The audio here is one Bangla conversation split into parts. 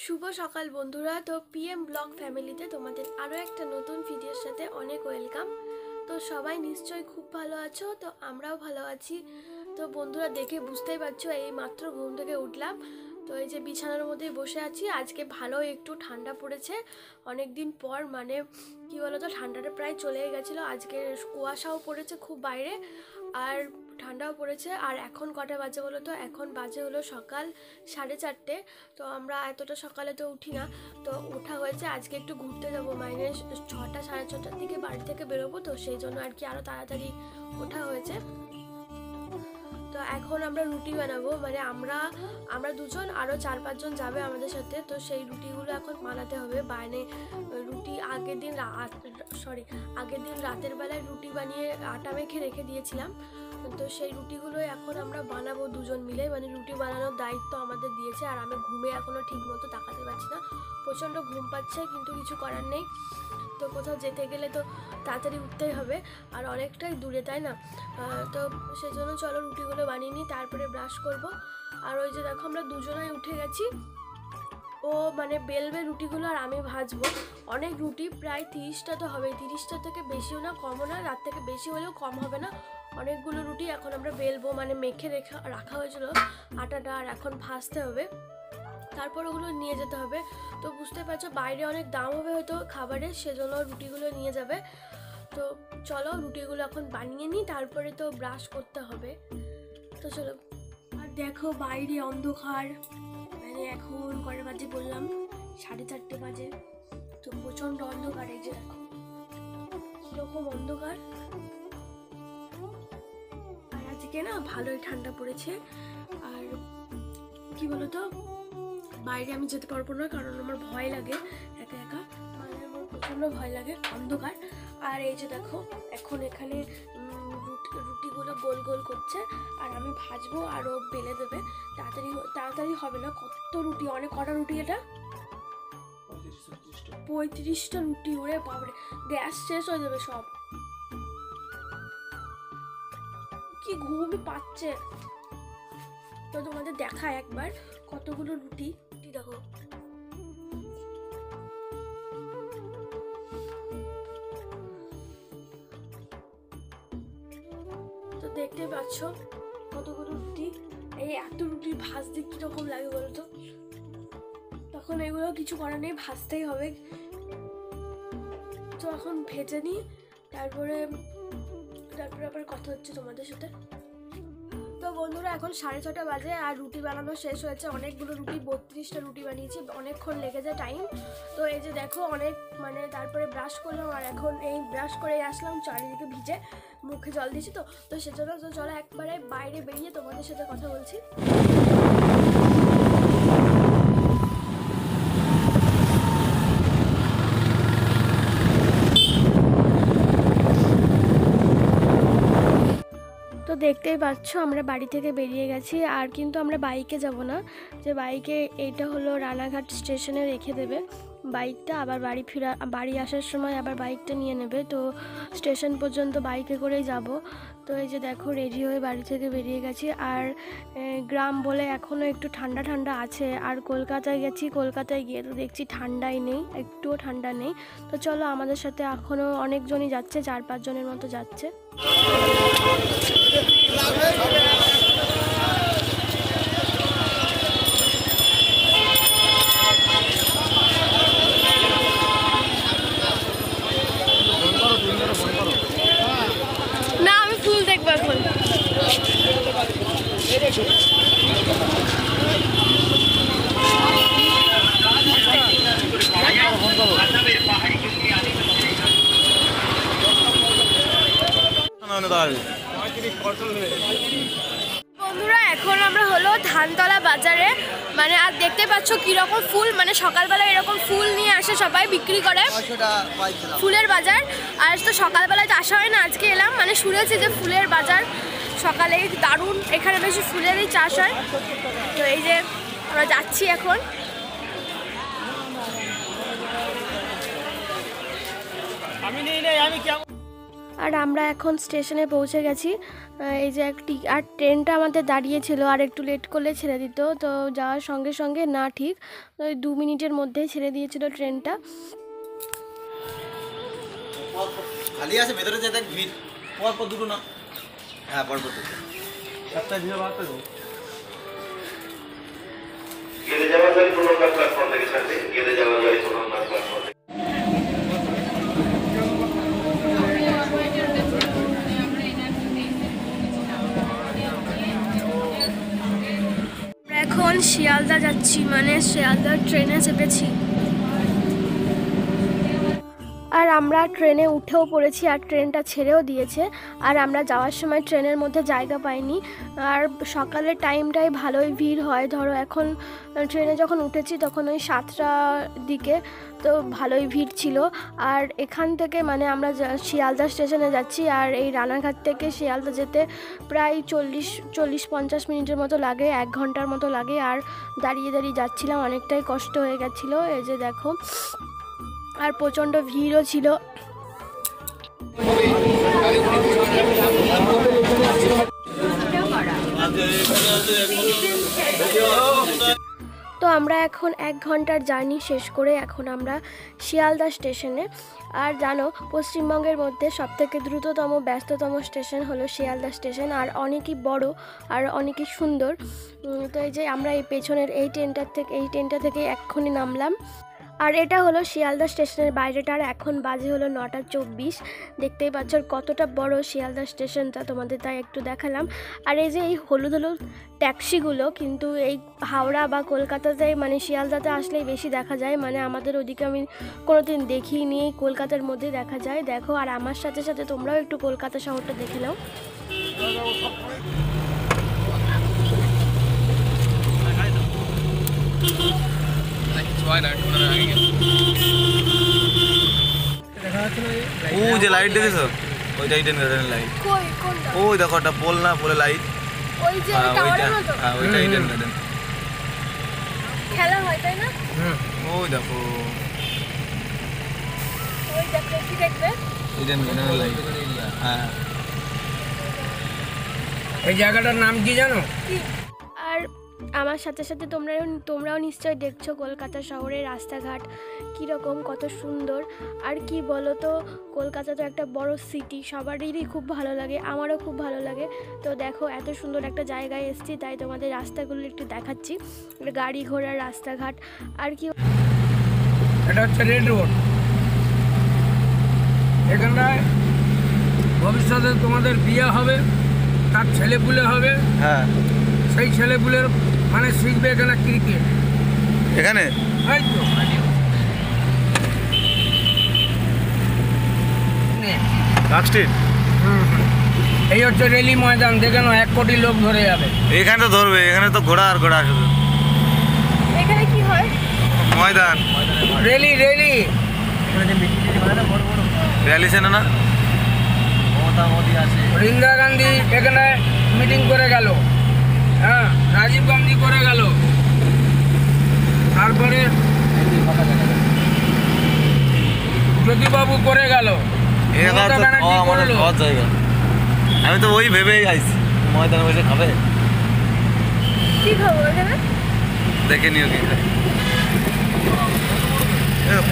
শুভ সকাল বন্ধুরা। তো পিএম ব্লগ ফ্যামিলিতে তোমাদের আরও একটা নতুন ভিডিওর সাথে অনেক ওয়েলকাম। তো সবাই নিশ্চয়ই খুব ভালো আছো, তো আমরাও ভালো আছি। তো বন্ধুরা দেখে বুঝতেই পারছো এই মাত্র ঘুম থেকে উঠলাম। তো এই যে বিছানার মধ্যেই বসে আছি। আজকে ভালো একটু ঠান্ডা পড়েছে অনেক দিন পর, মানে কি বলো তো, ঠান্ডাটা প্রায় চলে গেছিলো। আজকে কুয়াশাও পড়েছে খুব বাইরে, আর ঠান্ডাও পড়েছে। আর এখন কটা বাজে বলো তো? এখন বাজে হলো সকাল 4:30। তো আমরা এতটা সকালে তো উঠি না, তো ওঠা হয়েছে। আজকে একটু ঘুরতে যাবো, মানে 6টা 6:30টার দিকে বাড়ি থেকে বেরোবো, তো সেই জন্য আর কি আরও তাড়াতাড়ি ওঠা হয়েছে। তো এখন আমরা রুটি বানাবো, মানে আমরা দুজন, আরও 4-5 জন যাবে আমাদের সাথে। তো সেই রুটিগুলো এখন বানাতে হবে। বাইরে রুটি আগের দিন রাতের বেলায় রুটি বানিয়ে আটা মেখে রেখে দিয়েছিলাম। তো সেই রুটিগুলো এখন আমরা বানাবো দুজন মিলে, মানে রুটি বানানোর দায়িত্ব আমাদের দিয়েছে। আর আমি ঘুমে এখনও ঠিক মতো তাকাতে পারছি না, প্রচণ্ড ঘুম পাচ্ছে, কিন্তু কিছু করার নেই। তো কোথাও যেতে গেলে তো তাড়াতাড়ি উঠতেই হবে, আর অনেকটাই দূরে, তাই না? তো সেই জন্য চলো রুটিগুলো বানিয়ে নিই, তারপরে ব্রাশ করব। আর ওই যে দেখো আমরা দুজনাই উঠে গেছি। ও মানে বেলবে রুটিগুলো আর আমি ভাজবো। অনেক রুটি, প্রায় 30টা তো হবে, 30টা থেকে বেশিও না কমও না, রাত থেকে বেশি হলেও কম হবে না। অনেকগুলো রুটি এখন আমরা বেলবো, মানে মেখে রাখা হয়েছিল আটাটা, আর এখন ভাজতে হবে, তারপর ওগুলো নিয়ে যেতে হবে। তো বুঝতে পারছো বাইরে অনেক দাম হবে হয়তো খাবারের, সেজন্য রুটিগুলো নিয়ে যাবে। তো চলো রুটিগুলো এখন বানিয়ে নিই, তারপরে তো ব্রাশ করতে হবে। তো চলো। আর দেখো বাইরে অন্ধকার, মানে এখন কটা বাজে বললাম, 4:30 বাজে। তো প্রচণ্ড অন্ধকার, এই যে দেখো কিরকম অন্ধকার। আর আজকে না ভালোই ঠান্ডা পড়েছে। আর কি বলতো, বাইরে আমি যেতে পারবো না, কারণ আমার ভয় লাগে একা একা, মানে আমার প্রচণ্ড ভয় লাগে অন্ধকার। আর এই যে দেখো এখন এখানে রুটিগুলো গোল গোল করছে, আর আমি ভাজবো আর ও বেলে দেবে। তাড়াতাড়ি হবে না, কত রুটি, অনেক কটা রুটি এটা? 35টা রুটি, ওরে বাবারে, গ্যাস শেষ হয়ে যাবে সব। কি ঘুমই পাচ্ছে। তো তোমাদের দেখায় একবার কতগুলো রুটি দেখো। তো দেখতে পাচ্ছ কতগুলো রুটি। এই এত রুটি ভাজতে কিরকম লাগে বলতো? তখন এগুলো কিছু করার নেই, ভাজতেই হবে। তো এখন ভেজে নিই, তারপরে আবার কথা হচ্ছে তোমাদের সাথে। তো বন্ধুরা এখন 6:30 বাজে, আর রুটি বানানো শেষ হয়েছে। অনেকগুলো রুটি, 32টা রুটি বানিয়েছি, অনেকক্ষণ লেগে যায় টাইম। তো এই যে দেখো অনেক, মানে তারপরে ব্রাশ করলাম, আর এখন এই ব্রাশ করে আসলাম, চারিদিকে ভিজে, মুখে জল দিয়েছি। তো সেজন্য তো চলো একবারে বাইরে বেরিয়ে তোমাদের সাথে কথা বলছি। তো দেখতেই পাচ্ছ আমরা বাড়ি থেকে বেরিয়ে গেছি, আর কিন্তু আমরা বাইকে যাব না, যে বাইকে এইটা হলো রানাঘাট স্টেশনে রেখে দেবে বাইকটা, আবার বাড়ি আসার সময় আবার বাইকটা নিয়ে নেবে। তো স্টেশন পর্যন্ত বাইকে করেই যাব। তো এই যে দেখো রেডি হয়ে বাড়ি থেকে বেরিয়ে গেছি। আর গ্রাম বলে এখনও একটু ঠান্ডা ঠান্ডা আছে। আর কলকাতায় গেছি, কলকাতায় গিয়ে তো দেখছি ঠান্ডাই নেই, একটুও ঠান্ডা নেই। তো চলো আমাদের সাথে এখনও অনেকজনই যাচ্ছে, 4-5 জনের মতো যাচ্ছে। না আমি ফুল দেখবো এখন। বন্ধুরা এখন আমরা হলো ধানতলা বাজারে, মানে আর দেখতে পাচ্ছ কিরকম ফুল, মানে সকালবেলা এরকম ফুল নিয়ে আসে সবাই বিক্রি করে, ফুলের বাজার। আর তো সকালবেলায় তো আসা হয় না, আজকে এলাম, মানে শুনেছি যে ফুলের বাজার সকালে দারুণ, এখানে বেশি ফুলেরই চাষ হয়। তো এই যে আমরা যাচ্ছি এখন। আর আমরা এখন স্টেশনে পৌঁছে গেছি। এই যে একটি আর ট্রেনটা আমাদের দাঁড়িয়েছিল, আর একটু লেট করলে ছেড়ে দিত, তো যাওয়ার সঙ্গে সঙ্গে না ঠিক ওই 2 মিনিটের মধ্যেই ছেড়ে দিয়েছিল ট্রেনটা। খালি আছে ভেতরে যে দেখ ভিড় পর দুটো না, হ্যাঁ পর দুটো একটা ভিড় বাড়তে গো। গেলে যাওয়া যায় কোনো প্ল্যাটফর্ম থেকে ছাড়তে, গেলে যাওয়া যায় কোনো প্ল্যাটফর্ম থেকে। এখন শিয়ালদা যাচ্ছি, মানে শিয়ালদা ট্রেনে চেপেছি। আর আমরা ট্রেনে উঠেও পড়েছি, আর ট্রেনটা ছেড়েও দিয়েছে। আর আমরা যাওয়ার সময় ট্রেনের মধ্যে জায়গা পাইনি। আর সকালের টাইমটাই ভালোই ভিড় হয়, ধরো এখন ট্রেনে যখন উঠেছি তখন ওই 7টার দিকে, তো ভালোই ভিড় ছিল। আর এখান থেকে মানে আমরা শিয়ালদা স্টেশনে যাচ্ছি, আর এই রানাঘাট থেকে শিয়ালদা যেতে প্রায় 40-50 মিনিটের মতো লাগে, 1 ঘন্টার মতো লাগে। আর দাঁড়িয়ে দাঁড়িয়ে যাচ্ছিলাম, অনেকটাই কষ্ট হয়ে গেছিলো। এই যে দেখো, আর প্রচণ্ড ভিড়ও ছিল। তো আমরা এখন 1 ঘন্টার জার্নি শেষ করে এখন আমরা শিয়ালদা স্টেশনে। আর জানো, পশ্চিমবঙ্গের মধ্যে সবথেকে দ্রুততম ব্যস্ততম স্টেশন হলো শিয়ালদা স্টেশন, আর অনেকই বড় আর অনেকই সুন্দর। তো এই যে আমরা এই পেছনের এই ট্রেনটা থেকে এক্ষুনি নামলাম। আর এটা হলো শিয়ালদা স্টেশনের বাইরেটার। এখন বাজে হলো 9:24। দেখতেই পাচ্ছ কতটা বড় শিয়ালদা স্টেশনটা, তোমাদের তাই একটু দেখালাম। আর এই যে এই হলুদ হলুদ ট্যাক্সিগুলো কিন্তু এই হাওড়া বা কলকাতাতে মানে শিয়ালদাতে আসলেই বেশি দেখা যায়, মানে আমাদের ওদিকে আমি কোনোদিন দেখিনি, কলকাতার মধ্যে দেখা যায়। দেখো, আর আমার সাথে সাথে তোমরাও একটু কলকাতা শহরটা দেখে নাও। ও যে লাইট দেখেছো, ওইটাই ট্রেন গার্ডেনের লাইট। ওই দেখো একটা পোল না, পোলে লাইট, ওই যে টাওয়ারের মতো, হ্যাঁ ওইটাই ট্রেন গার্ডেন। খেলা হয় তাই না? ওই দেখো, ওই দেখো কি দেখবে, এই ট্রেন গার্ডেনের লাইট। হ্যাঁ, এই জায়গাটার নাম কি জানো? আর আমার সাথে সাথে তোমরাও নিশ্চয়ই দেখছো কলকাতা শহরের রাস্তাঘাট কীরকম, কত সুন্দর। আর কি বলো তো, কলকাতা তো একটা বড় সিটি, সবারই খুব ভালো লাগে, আমারও খুব ভালো লাগে। তো দেখো, এত সুন্দর একটা জায়গায় এসেছি, তাই তোমাদের রাস্তাগুলো একটু দেখাচ্ছি, গাড়ি ঘোড়ার রাস্তাঘাট। আর কি, এটা হচ্ছে রেড রোড। এখানটায় ভবিষ্যতে তোমাদের বিয়ে হবে, তার ছেলেপুলে হবে, হ্যাঁ সেই ছেলেপুলের মানে শিখবে এখানে ক্রিকেট। এখানে এই তো লাস্টের এই হচ্ছে রেলি ময়দান, দেখে নাও 1 কোটি লোক ধরে যাবে। এখানে তো ধরবে, এখানে তো ঘোড়া আর ঘোড়া শুধু। এখানে কি হয়? ময়দান রেলি র্যালি চেনে না? ইন্দিরা গান্ধী এখানে মিটিং করে গেল, হ্যাঁ রাজীব গান্ধী করে গেল, তারপরে জ্যোতিবাবু করে গেল, মমতা ব্যানার্জি করলো। জায়গা আমি তো ওই ভেবেই আইছি, ময়দানে বসে খাবে, কি খাবো এখানে? দেখে নিও কি খায়।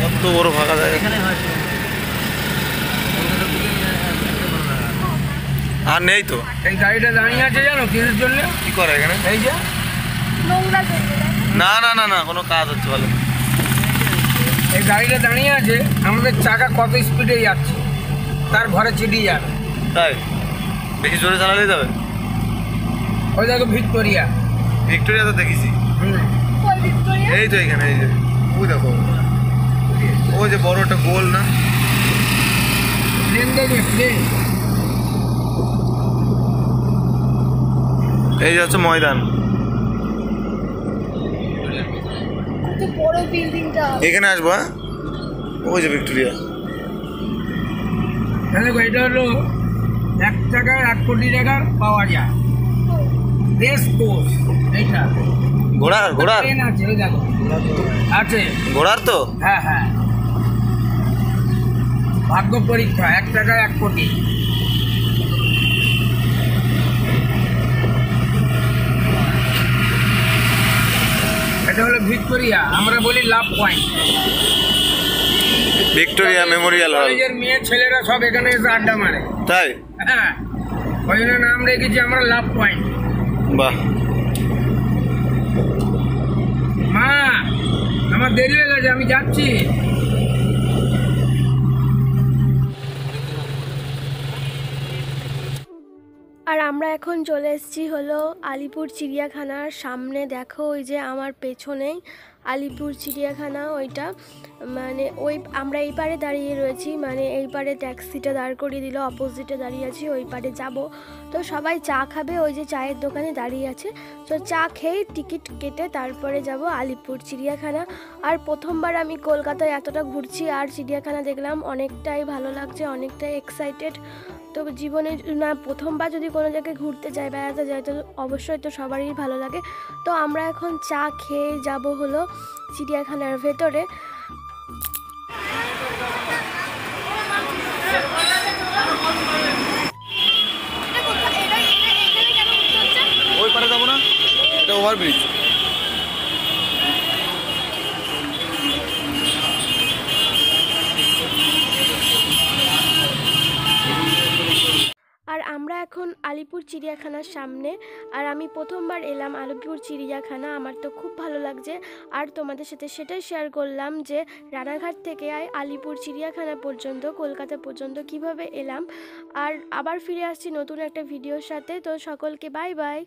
কত বড় ফাঁকা জায়গা, আর নেই তো। এই গাড়িটা দাঁড়িয়ে আছে জানো কিসের জন্য? কি করে এখানে? এই যে নোংরা জন্য। না না না না, কোনো কাজ হচ্ছে ভালো। এই গাড়িটা দাঁড়িয়ে আছে, আমাদের চাকা কত স্পিডে যাচ্ছে তার ঘরে ছিটিয়ে যাবে। তাই বেশি জোরে চালালেই যাবে। ওই দেখো ভিক্টোরিয়া, ভিক্টোরিয়া তো দেখেছি, কই ভিক্টোরিয়া? এই তো এখানে, এই যে ওই দেখো, ওই যে বড় একটা গোল না, প্লেন দেখবে প্লেন। এই যে হচ্ছে ময়দান। কত বড় বিল্ডিংটা। এখানে আসবো, হ্যাঁ ওই যে ভিক্টোরিয়া। দেখো এটা হলো 1 টাকায় 1 কোটি টাকার পাওয়া যায় রেস কোর্স। এইটা ঘোড়ার ট্রেন আছে, ওই দেখো আছে ঘোড়ার তো। হ্যাঁ হ্যাঁ, ভাগ্য পরীক্ষা, 1 টাকায় 1 কোটি। এটা হলো ভিক্টোরিয়া, আমরা বলি লাভ পয়েন্ট। ভিক্টোরিয়া মেমোরিয়াল হল। কলেজের মেয়ে ছেলেরা সব এখানে এসে আড্ডা মারে। তাই? হ্যাঁ, ওই জন্য নাম রেখেছি আমরা লাভ পয়েন্ট। বাহ। মা, আমার দেরি হয়ে গেছে, আমি যাচ্ছি। আর আমরা এখন চলে এসেছি হলো আলিপুর চিড়িয়াখানার সামনে। দেখো ওই যে আমার পেছনেই আলিপুর চিড়িয়াখানা, ওইটা মানে ওই আমরা এই পারে দাঁড়িয়ে রয়েছি, মানে এই পারে ট্যাক্সিটা দাঁড় করিয়ে দিল, অপোজিটে দাঁড়িয়ে আছি, ওই পারে যাব। তো সবাই চা খাবে, ওই যে চায়ের দোকানে দাঁড়িয়ে আছে। তো চা খেয়ে টিকিট কেটে তারপরে যাব আলিপুর চিড়িয়াখানা। আর প্রথমবার আমি কলকাতায় এতটা ঘুরছি আর চিড়িয়াখানা দেখলাম, অনেকটাই ভালো লাগছে, অনেকটাই এক্সাইটেড। তো জীবনে না প্রথমবার যদি কোনো জায়গায় ঘুরতে যাই, বেড়াতে যাই, তো অবশ্যই তো সবারই ভালো লাগে। তো আমরা এখন চা খেয়ে যাব হলো চিড়িয়াখানার ভেতরে। ওই পারে যাবো না, এটা ওভারব্রিজ। আর আমরা এখন আলিপুর চিড়িয়াখানার সামনে। আর আমি প্রথমবার এলাম আলিপুর চিড়িয়াখানা, আমার তো খুব ভালো লাগছে। আর তোমাদের সাথে সেটাই শেয়ার করলাম যে রানাঘাট থেকে আলিপুর চিড়িয়াখানা পর্যন্ত, কলকাতা পর্যন্ত কিভাবে এলাম। আর আবার ফিরে আসছি নতুন একটা ভিডিওর সাথে। তো সকলকে বাই বাই।